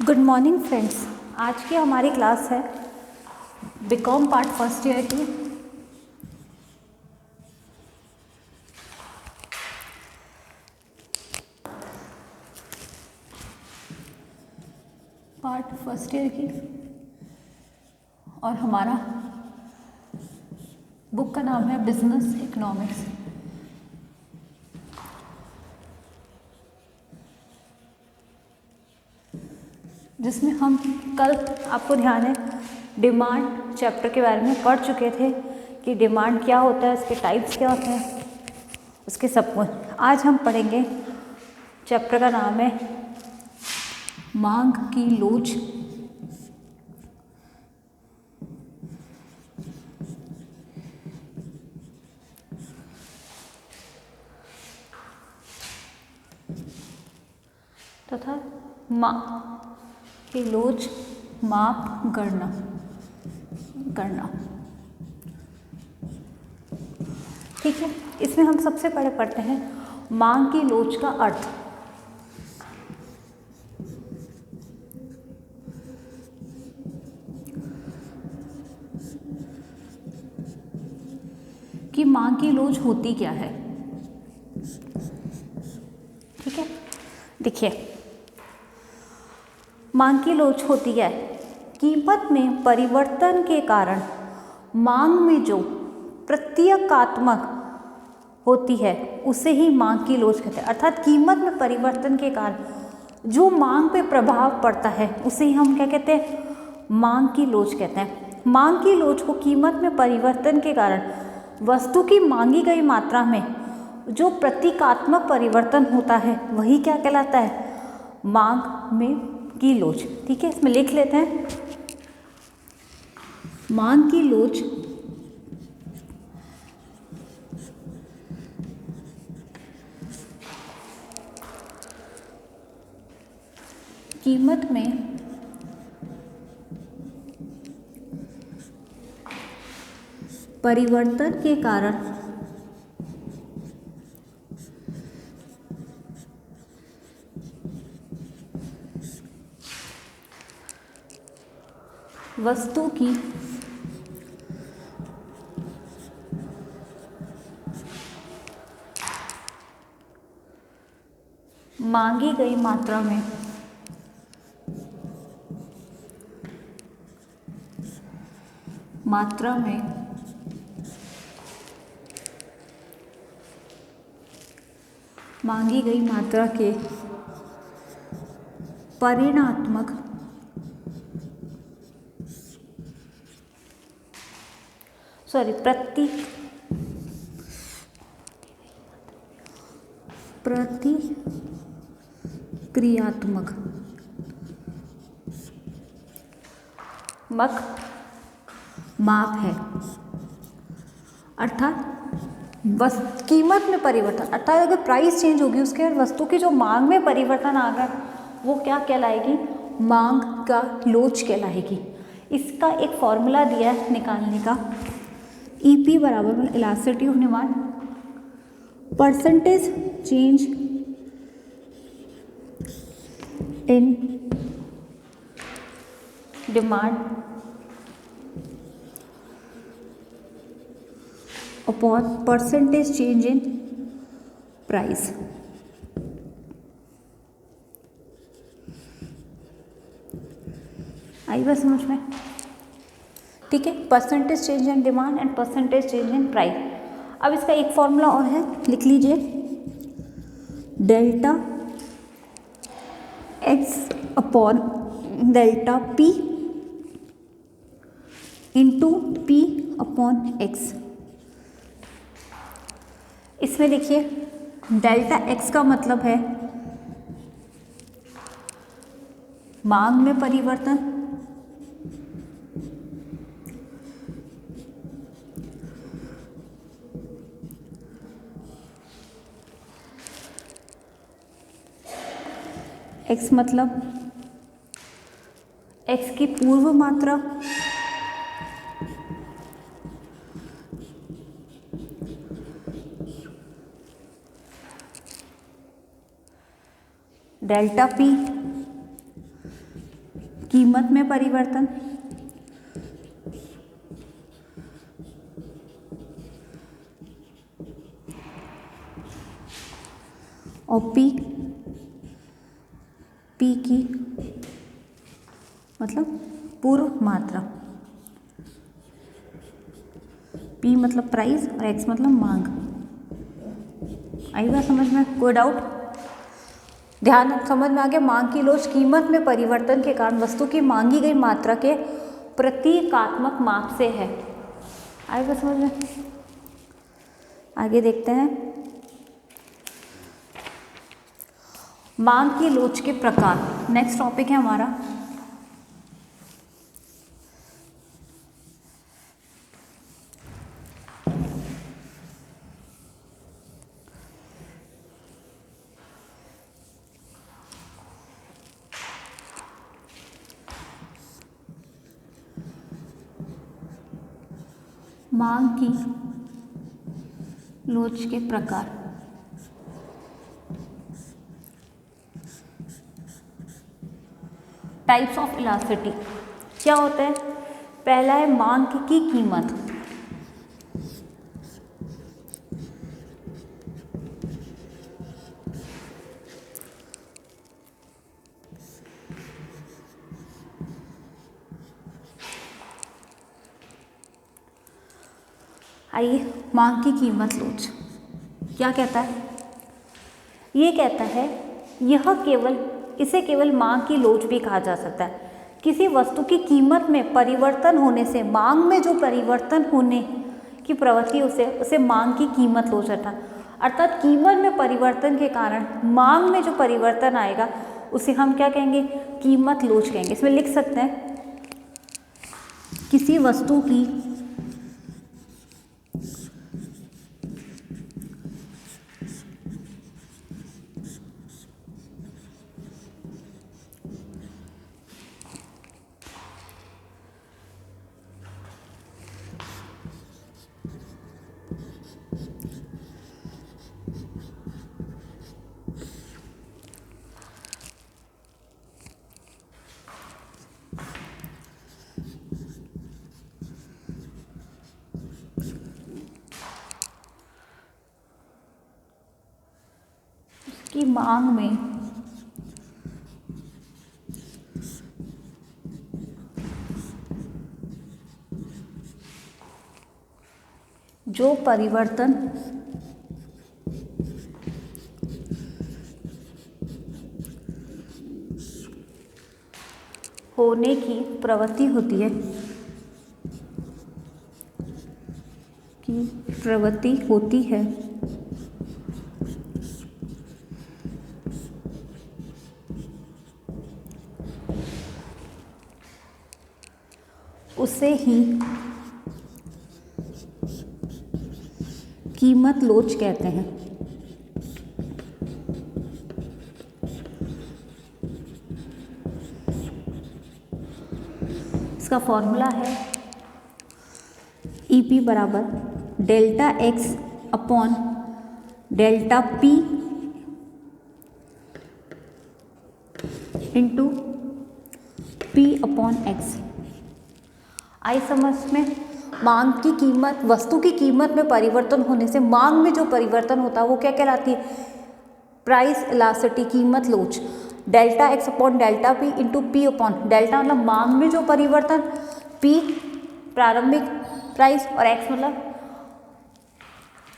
Good morning friends. आज की हमारी क्लास है बीकॉम पार्ट फर्स्ट ईयर की। पार्ट फर्स्ट ईयर की और हमारा बुक का नाम है बिजनेस इकोनॉमिक्स। जिसमें हम कल, आपको ध्यान है, डिमांड चैप्टर के बारे में पढ़ चुके थे कि डिमांड क्या होता है, उसके टाइप्स क्या होते हैं, उसके सब कुछ। आज हम पढ़ेंगे, चैप्टर का नाम है मांग की लोच। तथा की लोच माप गणना। ठीक है, इसमें हम सबसे पहले पढ़ते हैं मांग की लोच का अर्थ। कि मांग की लोच होती क्या है। ठीक है, देखिए, मांग की लोच होती है कीमत में परिवर्तन के कारण मांग में जो प्रतीकात्मक होती है उसे ही मांग की लोच कहते हैं। अर्थात कीमत में परिवर्तन के कारण जो मांग पे प्रभाव पड़ता है उसे ही हम क्या कहते हैं, मांग की लोच कहते हैं। मांग की लोच को कीमत में परिवर्तन के कारण वस्तु की मांगी गई मात्रा में जो प्रतीकात्मक परिवर्तन होता है वही क्या कहलाता है, मांग में की लोच। ठीक है, इसमें लिख लेते हैं, मांग की लोच कीमत में परिवर्तन के कारण वस्तु की मांगी गई मात्रा में मांगी गई मात्रा के परिणात्मक प्रतिक्रियात्मक माप है। अर्थात कीमत में परिवर्तन, अर्थात अगर प्राइस चेंज होगी उसके बाद वस्तु की जो मांग में परिवर्तन आ गया वो क्या कहलाएगी, मांग का लोच कहलाएगी। इसका एक फॉर्मूला दिया है निकालने का, ईपी बराबर elasticity of demand percentage change in demand upon percentage change in price. आई बात समझ में? ठीक है, percentage change in demand and percentage change in price. अब इसका एक फॉर्मूला और है, लिख लीजिए, delta X upon delta P into P upon X. इसमें देखिए, डेल्टा एक्स का मतलब है मांग में परिवर्तन, एक्स मतलब एक्स की पूर्व मात्रा, डेल्टा पी कीमत में परिवर्तन, और पी की मतलब पूर्व मात्रा, पी मतलब प्राइस और एक्स मतलब मांग। आई बात समझ में? कोई डाउट? ध्यान समझ में आ गया? मांग की लोच कीमत में परिवर्तन के कारण वस्तु की मांगी गई मात्रा के प्रतीकात्मक माप से है। आई बात समझ में? आगे देखते हैं मांग की लोच के प्रकार। नेक्स्ट टॉपिक है हमारा मांग की लोच के प्रकार। टाइप्स ऑफ इलास्टिसिटी क्या होता है? पहला है मांग की कीमत। आइए, मांग की कीमत लोच क्या कहता है? ये कहता है इसे केवल मांग की लोच भी कहा जा सकता है। किसी वस्तु की कीमत में परिवर्तन होने से मांग में जो परिवर्तन होने की प्रवृत्ति उसे मांग की कीमत लोच अर्थात कीमत में परिवर्तन के कारण मांग में जो परिवर्तन आएगा उसे हम क्या कहेंगे? कीमत लोच कहेंगे। इसमें लिख सकते हैं किसी वस्तु की मांग में जो परिवर्तन होने की प्रवृत्ति होती है उसे ही कीमत लोच कहते हैं। इसका फॉर्मूला है EP बराबर delta X upon delta P into P upon X. आई समझ में? मांग की कीमत, वस्तु की कीमत में परिवर्तन होने से मांग में जो परिवर्तन होता है वो क्या कहलाती है? प्राइस इलास्टिसिटी, कीमत लोच। Delta X upon delta P into P upon delta मतलब मांग में जो परिवर्तन, पी प्रारंभिक प्राइस और एक्स मतलब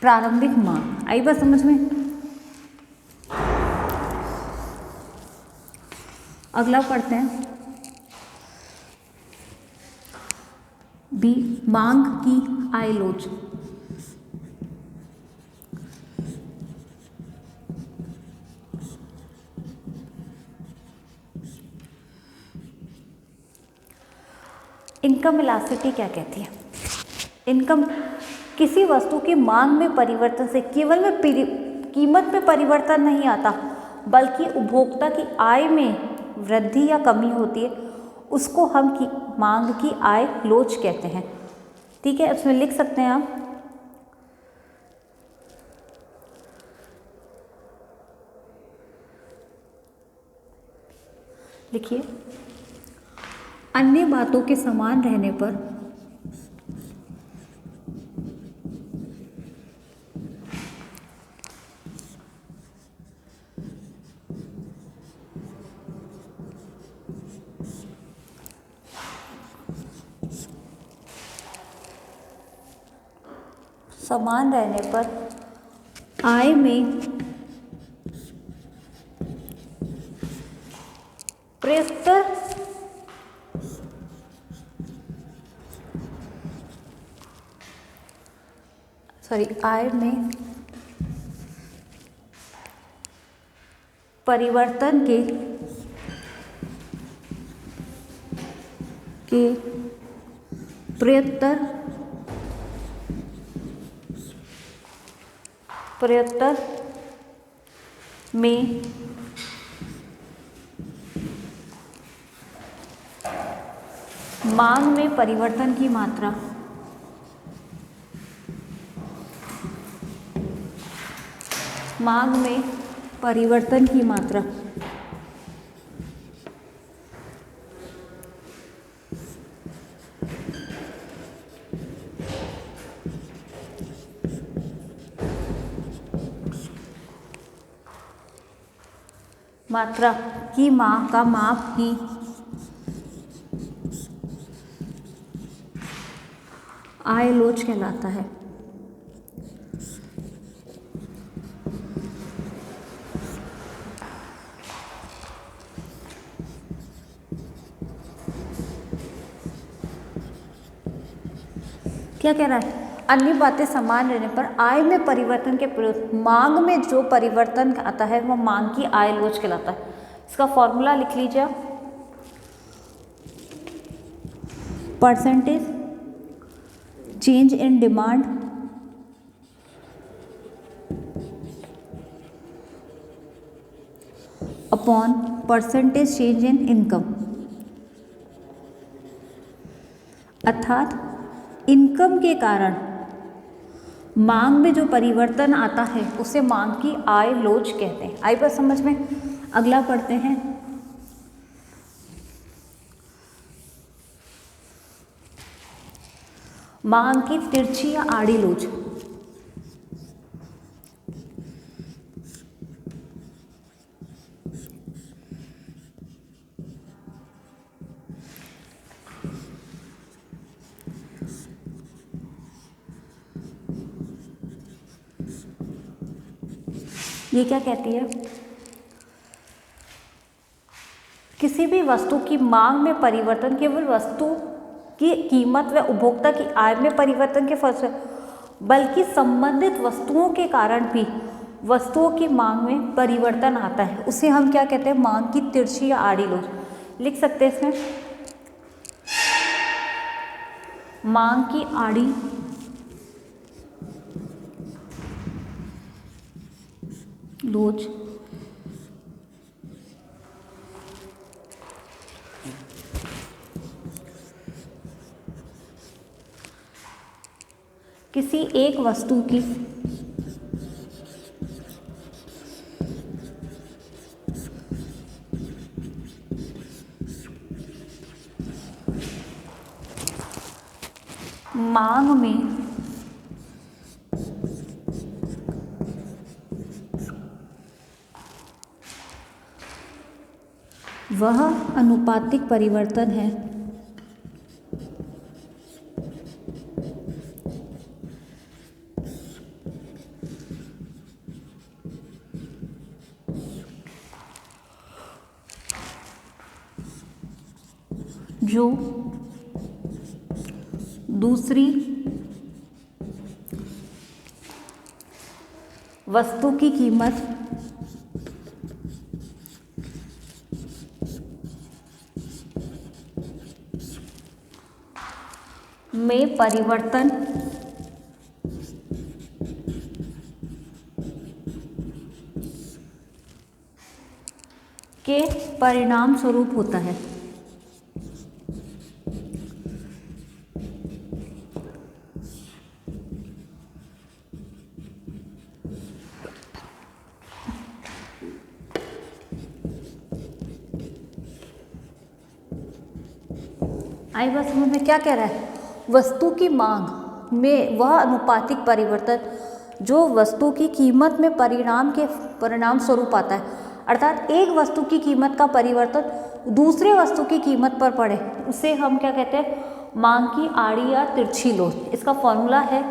प्रारंभिक मांग। आई बात समझ में? अगला पढ़ते हैं बी, मांग की आय लोच। इनकम इलास्टिसिटी क्या कहती है? इनकम किसी वस्तु की मांग में परिवर्तन से केवल में कीमत में परिवर्तन नहीं आता बल्कि उपभोक्ता की आय में वृद्धि या कमी होती है, उसको हम मांग की आय लोच कहते हैं। ठीक है, उसमें लिख सकते हैं आप लिखिए अन्य बातों के समान रहने पर आय में प्रयुक्तर आय में परिवर्तन के प्रयुक्तर में मांग में परिवर्तन की मात्रा की का माप ही आयलोच कहलाता है। क्या कह रहा है? अन्य बातें समान रहने पर आय में परिवर्तन के प्रयोग मांग में जो परिवर्तन आता है वो मांग की आयलोच कहलाता है। इसका फॉर्मूला लिख लीजिए, percentage change in demand upon percentage change in income, अर्थात इनकम के कारण मांग में जो परिवर्तन आता है उसे मांग की आय लोच कहते हैं। आई बात समझ में? अगला पढ़ते हैं, मांग की तिरछी या आड़ी लोच। ये क्या कहती है? किसी भी वस्तु की मांग में परिवर्तन केवल वस्तु की कीमत व उपभोक्ता की आय में परिवर्तन के फल से, बल्कि संबंधित वस्तुओं के कारण भी वस्तुओं की मांग में परिवर्तन आता है, उसे हम क्या कहते हैं? मांग की तिरछी या आड़ी लोच। लिख सकते हैं इसमें, मांग की आड़ी लोच किसी एक वस्तु की मांग में वह अनुपातिक परिवर्तन है जो दूसरी वस्तु की कीमत में परिवर्तन के परिणाम स्वरूप होता है। आई बात समझ में? क्या कह रहा है? वस्तु की मांग में वह अनुपातिक परिवर्तन जो वस्तु की कीमत में परिणाम स्वरूप आता है, अर्थात एक वस्तु की कीमत का परिवर्तन दूसरे वस्तु की कीमत पर पड़े, उसे हम क्या कहते हैं? मांग की आड़ी या तिरछी लोच। इसका फॉर्मूला है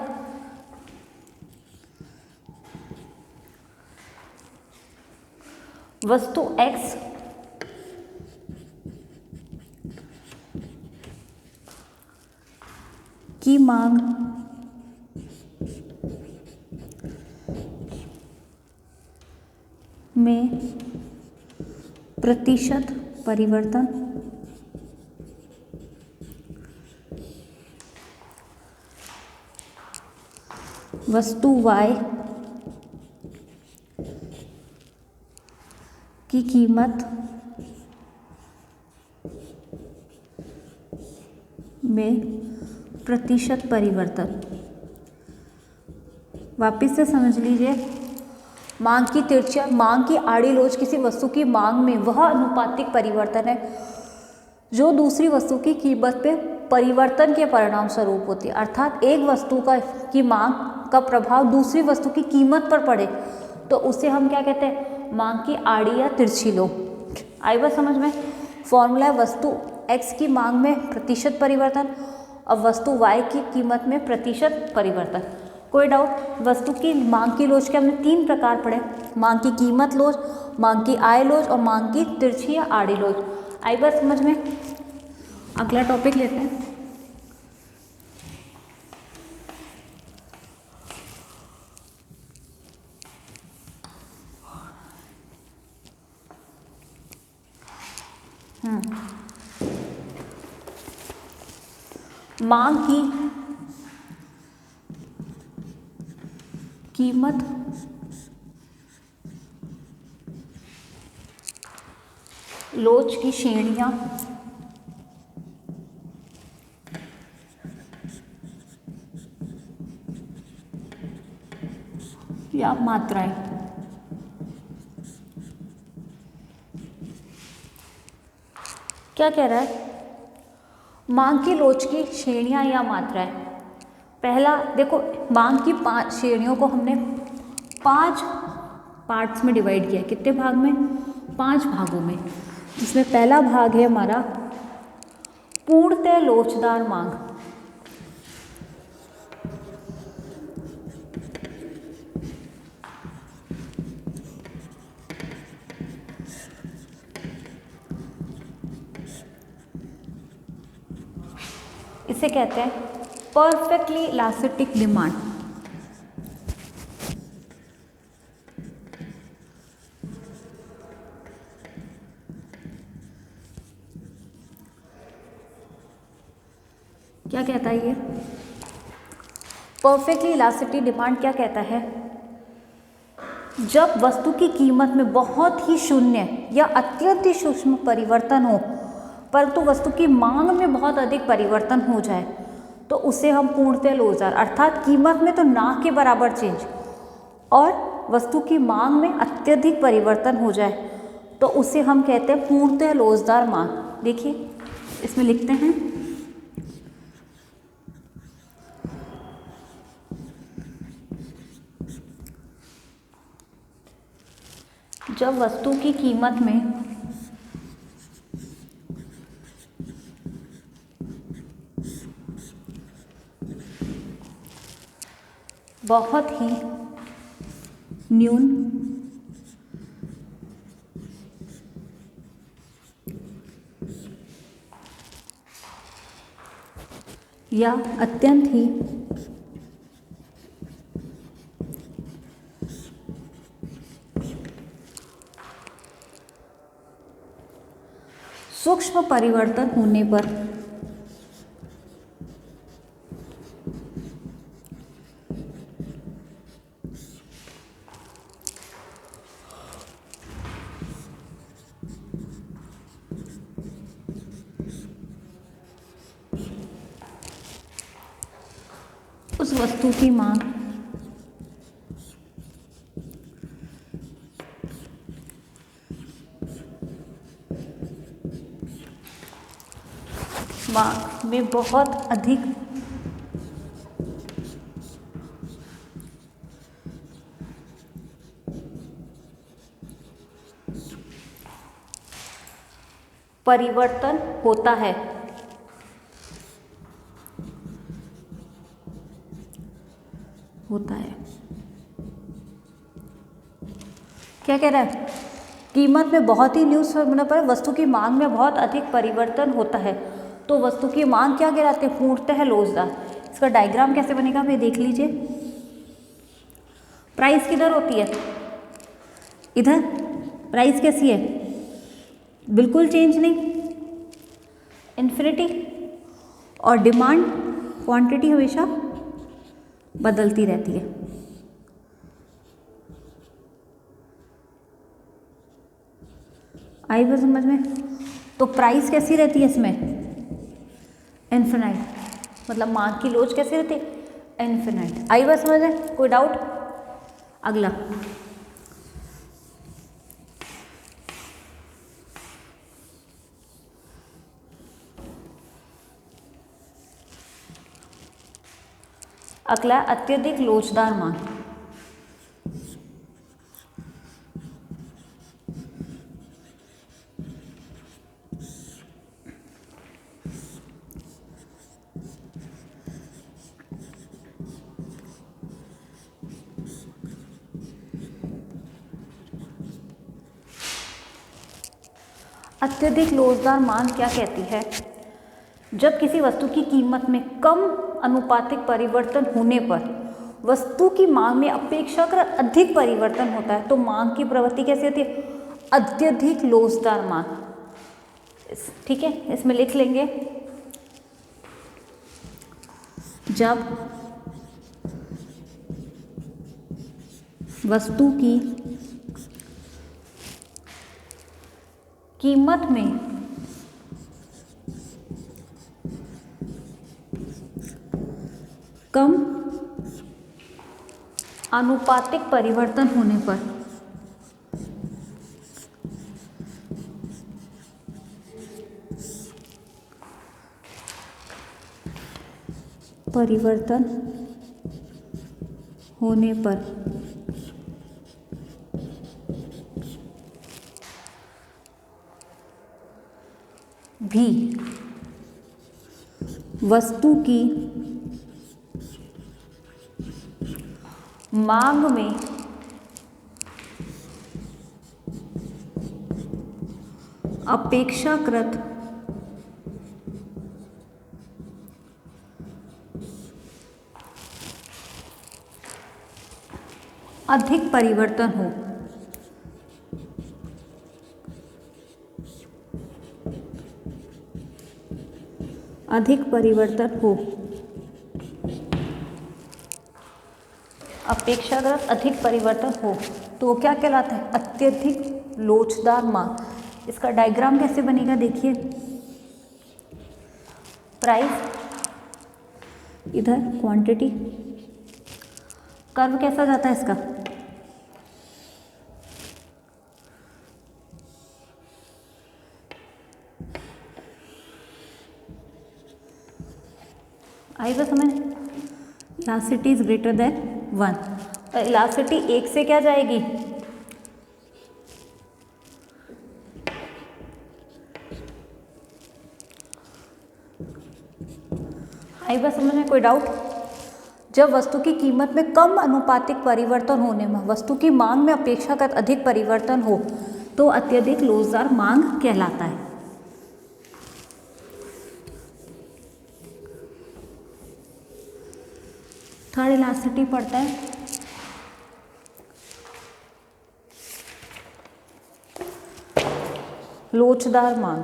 वस्तु X की मांग में प्रतिशत परिवर्तन वस्तु Y की कीमत में प्रतिशत परिवर्तन। वापिस से समझ लीजिए, मांग की तिरछा, मांग की आड़ी लोच किसी वस्तु की मांग में वह अनुपातिक परिवर्तन है जो दूसरी वस्तु की कीमत पे परिवर्तन के परिणाम स्वरूप होती है, अर्थात एक वस्तु की मांग का प्रभाव दूसरी वस्तु की कीमत पर पड़े तो उसे हम क्या कहते हैं? मांग की आड़ी या तिरछी लोच। आई बात समझ में? फॉर्मूला है वस्तु X की मांग में प्रतिशत परिवर्तन और वस्तु Y की कीमत में प्रतिशत परिवर्तन। कोई डाउट? वस्तु की मांग की लोच के हमने 3 प्रकार पढ़े, मांग की कीमत लोच, मांग की आय लोच और मांग की तिरछी या आड़ी लोच। आई बात समझ में? अगला टॉपिक लेते हैं। मांग की कीमत लोच की श्रेणियां या मात्राएं। क्या कह रहा है? मांग की लोच की श्रेणियां या मात्राएं। पहला देखो, मांग की 5 श्रेणियों को हमने 5 पार्ट्स में डिवाइड किया। कितने भाग में? 5 भागों में। इसमें पहला भाग है हमारा पूर्णतः लोचदार मांग। इसे कहते हैं परफेक्टली इलास्टिक डिमांड। क्या कहता है ये? परफेक्टली इलास्टिक डिमांड क्या कहता है? जब वस्तु की कीमत में बहुत ही शून्य या अत्यंत ही सूक्ष्म परिवर्तन हो परंतु वस्तु की मांग में बहुत अधिक परिवर्तन हो जाए तो उसे हम पूर्णतः लोचदार, अर्थात कीमत में तो ना के बराबर चेंज और वस्तु की मांग में अत्यधिक परिवर्तन हो जाए तो उसे हम कहते हैं पूर्णतः लोचदार मांग। देखिए इसमें लिखते हैं जब वस्तु की कीमत में बहुत ही न्यून या अत्यंत ही सूक्ष्म परिवर्तन होने पर उस वस्तु की मांग मांग में बहुत अधिक परिवर्तन होता है। क्या कह रहा है? कीमत में बहुत ही न्यूज़ होने पर वस्तु की मांग में बहुत अधिक परिवर्तन होता है। तो वस्तु की मांग क्या कहलाते हैं? पूर्णतः लोचदार। इसका डायग्राम कैसे बनेगा आप ये देख लीजिए। प्राइस किधर होती है? इधर। प्राइस कैसी है? बिल्कुल चेंज नहीं, इन्फिनिटी। और डिमांड, क्वांटिटी हमेशा बदलती रहती है। आई बात समझ में? तो प्राइस कैसी रहती है इसमें? इन्फिनाइट। मतलब मांग की लोच कैसी रहती है? इन्फिनाइट। आई बात समझ में? कोई डाउट? अगला, अगला अत्यधिक लोचदार मांग। अत्यधिक लोचदार मांग क्या कहती है? जब किसी वस्तु की कीमत में कम अनुपातिक परिवर्तन होने पर वस्तु की मांग में अपेक्षाकृत अधिक परिवर्तन होता है, तो मांग की प्रवृत्ति कैसी होती है? अत्यधिक लोचदार मांग। ठीक है, इसमें लिख लेंगे, जब वस्तु की कीमत में कम आनुपातिक परिवर्तन होने पर भी वस्तु की मांग में अपेक्षाकृत अधिक परिवर्तन हो। अपेक्षाकृत अधिक परिवर्तन हो तो वो क्या कहलाता है? अत्यधिक लोचदार मांग। इसका डायग्राम कैसे बनेगा देखिए। प्राइस, इधर क्वांटिटी, कर्व कैसा जाता है इसका? आई बात समझ? Elasticity is greater than 1। तो इलास्टिसिटी 1 से क्या जाएगी? आई बात समझ में? कोई डाउट? जब वस्तु की कीमत में कम अनुपातिक परिवर्तन होने में वस्तु की मांग में अपेक्षाकृत अधिक परिवर्तन हो तो अत्यधिक लोचदार मांग कहलाता है। थर्ड इलास्टिसिटी पढ़ता है। लोचदार मांग।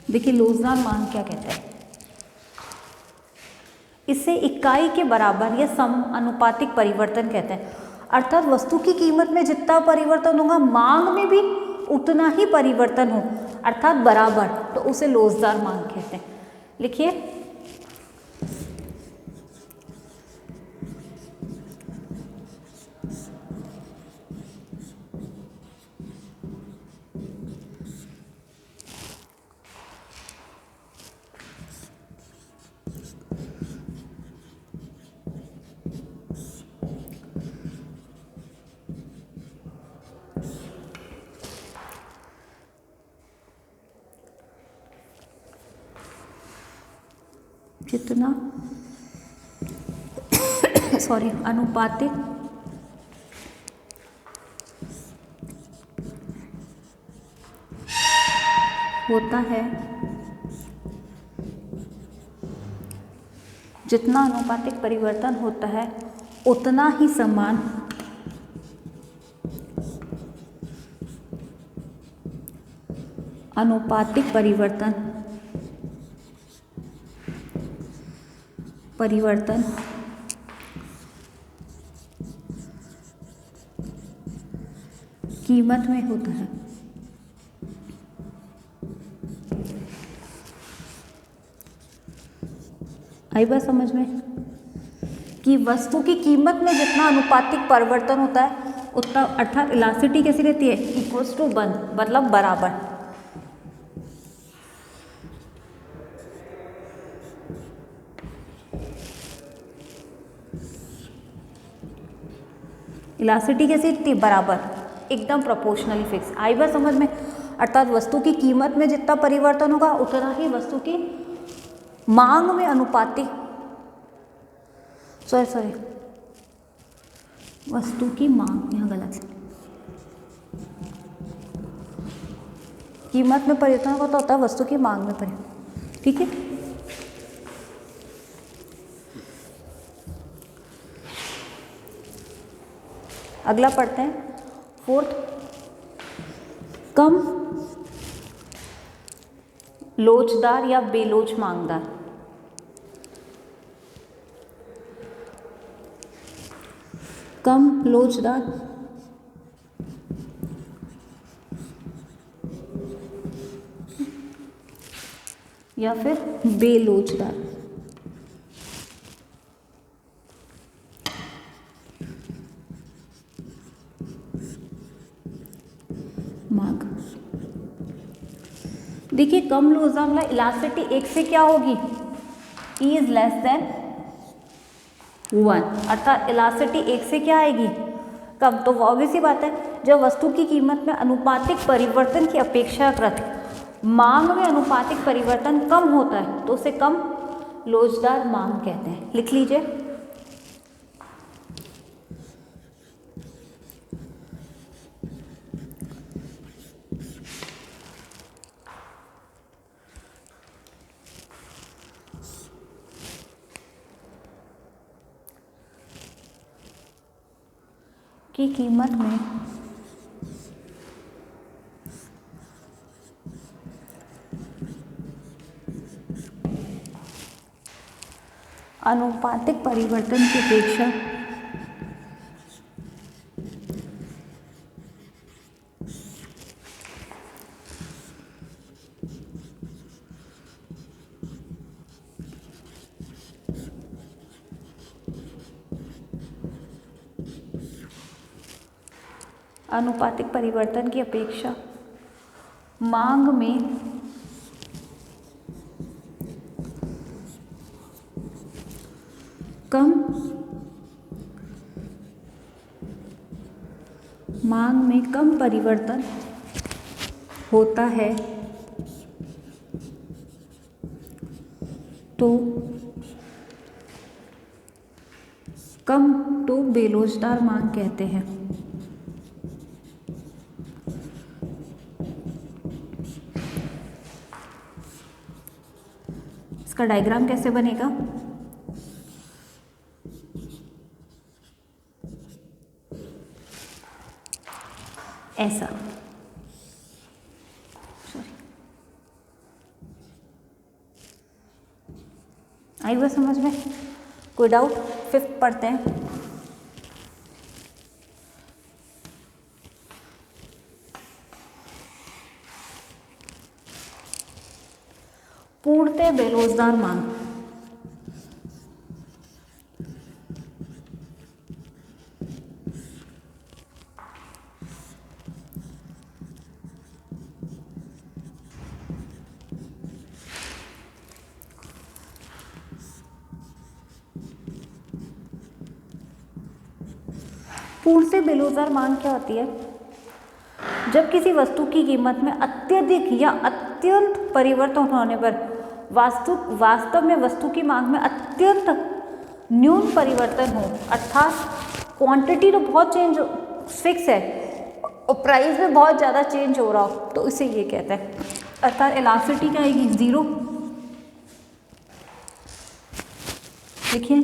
देखिए लोचदार मांग क्या कहते हैं? इसे इकाई के बराबर या समानुपातिक परिवर्तन कहते हैं। अर्थात वस्तु की कीमत में जितना परिवर्तन होगा मांग में भी उतना ही परिवर्तन हो, अर्थात बराबर, तो उसे लोचदार मांग कहते हैं। लिखिए, जितना अनुपातिक होता है, जितना अनुपातिक परिवर्तन होता है उतना ही समान अनुपातिक परिवर्तन कीमत में होता है। आई बात समझ में कि वस्तु की कीमत में जितना अनुपातिक परिवर्तन होता है उतना, अर्थात इलास्टिसिटी कैसी रहती है, इक्वल्स टू 1, मतलब बराबर। इलास्टिसिटी कैसी थी, बराबर, एकदम प्रोपोर्शनली फिक्स। आई बात समझ में, अर्थात वस्तु की कीमत में जितना परिवर्तन होगा उतना ही वस्तु की मांग में अनुपातिक, सॉरी वस्तु की मांग, यहाँ गलत, कीमत में परिवर्तन होता है वस्तु की मांग में परिवर्तन। ठीक है, अगला पढ़ते हैं, फोर्थ, कम लोचदार या बेलोच मांगदार। कम लोचदार या फिर बेलोचदार मांग। देखिए कम लोचदार मतलब इलास्टिसिटी 1 से क्या होगी, E इज लेस देन 1, अर्थात इलास्टिसिटी 1 से क्या आएगी, कम। तो ऑब्वियस सी बात है, जब वस्तु की कीमत में अनुपातिक परिवर्तन की अपेक्षाकृत मांग में अनुपातिक परिवर्तन कम होता है तो उसे कम लोचदार मांग कहते हैं। लिख लीजिए, की कीमत में अनुपातिक परिवर्तन की अपेक्षा अनुपातिक परिवर्तन की अपेक्षा मांग में कम परिवर्तन होता है तो कम तो बेलोचदार मांग कहते हैं। इसका डायग्राम कैसे बनेगा, ऐसा। आई बात समझ में, कोई डाउट? फिफ्थ पढ़ते हैं, पूर्णतः बेरोजगार मांग। पूर्ण से बेरोजगार मांग क्या होती है? जब किसी वस्तु की कीमत में अत्यधिक या अत्यंत परिवर्तन होने पर वास्तव में वस्तु की मांग में अत्यंत न्यून परिवर्तन हो, अर्थात क्वांटिटी तो बहुत चेंज फिक्स है और प्राइस में बहुत ज़्यादा चेंज हो रहा हो, तो इसे ये कहते हैं। अर्थात इलास्टिसिटी क्या आएगी, 0। देखिए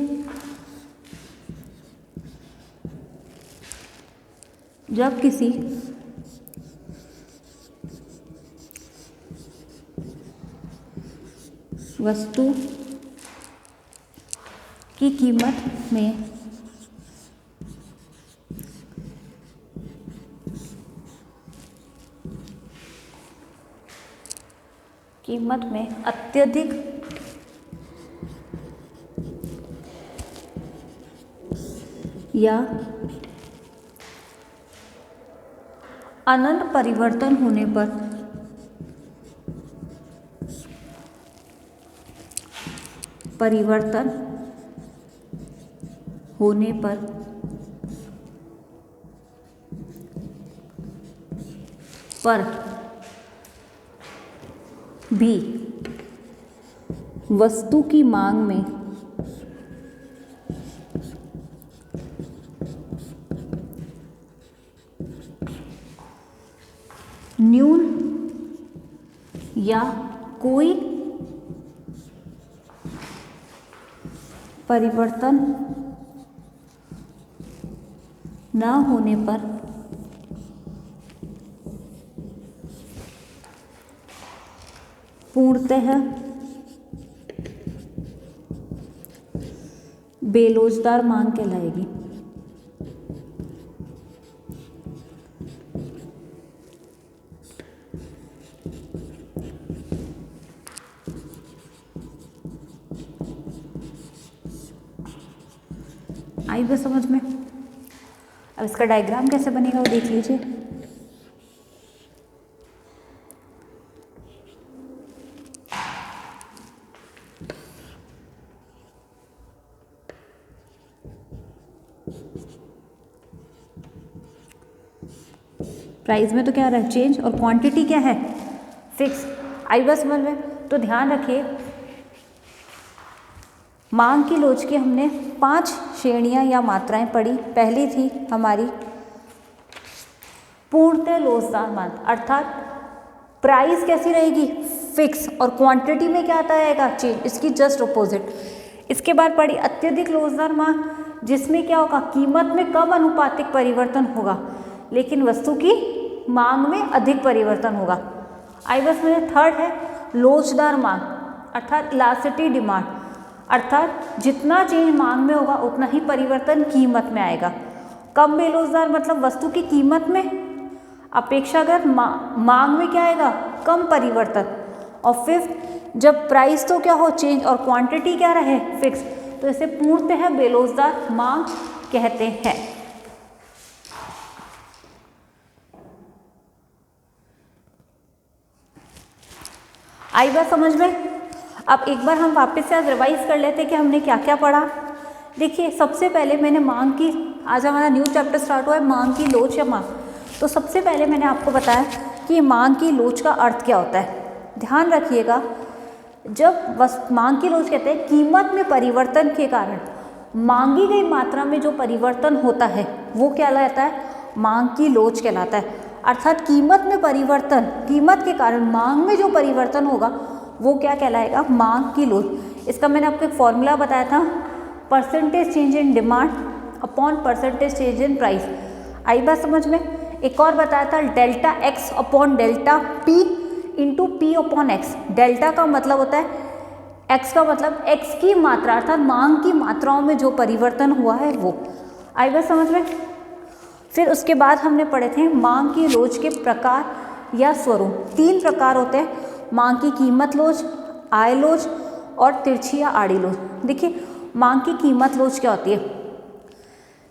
जब किसी वस्तु की कीमत में अत्यधिक या अनंत परिवर्तन होने पर भी वस्तु की मांग में न्यून या कोई परिवर्तन न होने पर पूर्णतः बेलोजदार मांग कहलाएगी। आई बात समझ में? अब इसका डायग्राम कैसे बनेगा वो देख लीजिए। प्राइस में तो क्या आ रहा है, चेंज, और क्वांटिटी क्या है, फिक्स। आई बात समझ में? तो ध्यान रखिए मांग की लोच की हमने 5 श्रेणियां या मात्राएं पढ़ी। पहली थी हमारी पूर्णतः लोचदार मांग, अर्थात प्राइस कैसी रहेगी, फिक्स, और क्वांटिटी में क्या आता रहेगा, चेंज, इसकी जस्ट अपोजिट। इसके बाद पढ़ी अत्यधिक लोचदार मांग, जिसमें क्या होगा, कीमत में कम अनुपातिक परिवर्तन होगा लेकिन वस्तु की मांग में अधिक परिवर्तन होगा। आई बस में थर्ड है लोचदार मांग, अर्थात इलास्टिसिटी डिमांड, अर्थात जितना चेंज मांग में होगा उतना ही परिवर्तन कीमत में आएगा। कम बेलोचदार मतलब वस्तु की कीमत में अपेक्षाकृत मांग में क्या आएगा, कम परिवर्तन। और फिफ्थ, जब प्राइस तो क्या हो, चेंज, और क्वांटिटी क्या रहे, फिक्स, तो इसे पूर्णतः बेलोचदार मांग कहते हैं। आई बात समझ में? अब एक बार हम वापस से आज रिवाइज कर लेते हैं कि हमने क्या क्या पढ़ा। देखिए सबसे पहले मैंने मांग की, आज हमारा न्यू चैप्टर स्टार्ट हुआ है मांग की लोच या मांग। तो सबसे पहले मैंने आपको बताया कि मांग की लोच का अर्थ क्या होता है। ध्यान रखिएगा, जब मांग की लोच कहते हैं कीमत में परिवर्तन के कारण मांगी गई मात्रा में जो परिवर्तन होता है वो क्या कहलाता है, मांग की लोच कहलाता है। अर्थात कीमत में परिवर्तन, कीमत के कारण मांग में जो परिवर्तन होगा वो क्या कहलाएगा, मांग की लोच। इसका मैंने आपको एक फॉर्मूला बताया था, percentage change in demand upon percentage change in price. आई बात समझ में? एक और बताया था delta X upon delta P into P upon X. Delta का मतलब होता है, एक्स का मतलब एक्स की मात्रा, अर्थात मांग की मात्राओं में जो परिवर्तन हुआ है वो। आई बात समझ में? फिर उसके बाद हमने पढ़े थे मांग की लोच के प्रकार या स्वरूप। 3 प्रकार होते हैं, मांग की कीमत लोच, आय लोच और तिरछी या आड़ी लोच। देखिए मांग की कीमत लोच क्या होती है।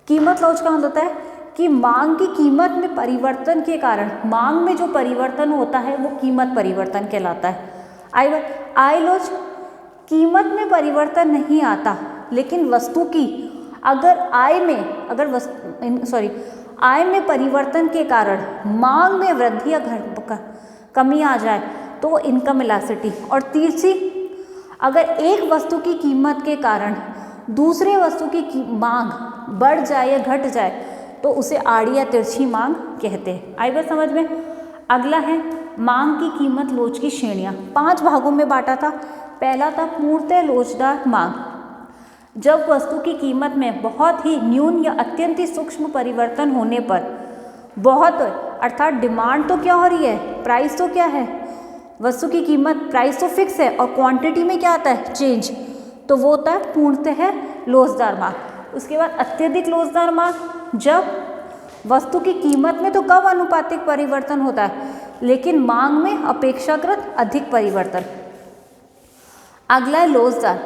कीमत लोच का मतलब होता है कि मांग की कीमत में परिवर्तन के कारण मांग में जो परिवर्तन होता है वो कीमत परिवर्तन कहलाता है। आय लोच, कीमत में परिवर्तन नहीं आता लेकिन वस्तु की अगर आय में परिवर्तन के कारण मांग में वृद्धि या कमी आ जाए तो वो इनकम इलास्टिसिटी। और तीसरी अगर एक वस्तु की कीमत के कारण दूसरे वस्तु की मांग बढ़ जाए या घट जाए तो उसे आड़ी या तिरछी मांग कहते हैं। आई बात समझ में। अगला है मांग की कीमत लोच की श्रेणियाँ। 5 भागों में बांटा था। पहला था पूर्णतः लोचदार मांग, जब वस्तु की कीमत में बहुत ही न्यून या अत्यंत ही सूक्ष्म परिवर्तन होने पर, बहुत अर्थात डिमांड तो क्या हो रही है, प्राइस तो क्या है, वस्तु की कीमत प्राइस तो फिक्स है और क्वांटिटी में क्या आता है, चेंज, तो वो होता है पूर्णतः लोचदार मांग। उसके बाद अत्यधिक लोचदार मांग, जब वस्तु की कीमत में तो कम अनुपातिक परिवर्तन होता है लेकिन मांग में अपेक्षाकृत अधिक परिवर्तन। अगला है लोचदार,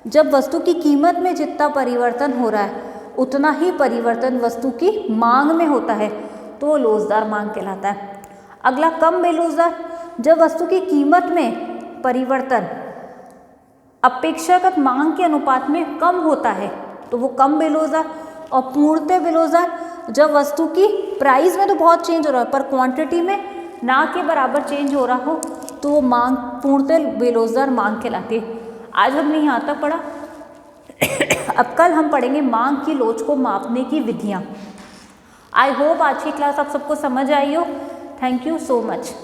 जब वस्तु की कीमत में जितना परिवर्तन हो रहा है उतना ही परिवर्तन वस्तु की मांग में होता है तो वो लोचदार मांग कहलाता है। अगला कम बेलोचदार, जब वस्तु की कीमत में परिवर्तन अपेक्षाकृत मांग के अनुपात में कम होता है तो वो कम बेलोचदार। और पूर्णतः बेलोचदार, जब वस्तु की प्राइस में तो बहुत चेंज हो रहा है पर क्वांटिटी में ना के बराबर चेंज हो रहा हो तो वो मांग पूर्णतः बेलोचदार मांग कहलाती है। आज हमने यहाँ तक पढ़ा। अब कल हम पढ़ेंगे मांग की लोच को मापने की विधियाँ। आई होप आज की क्लास आप सबको समझ आई हो। Thank you so much.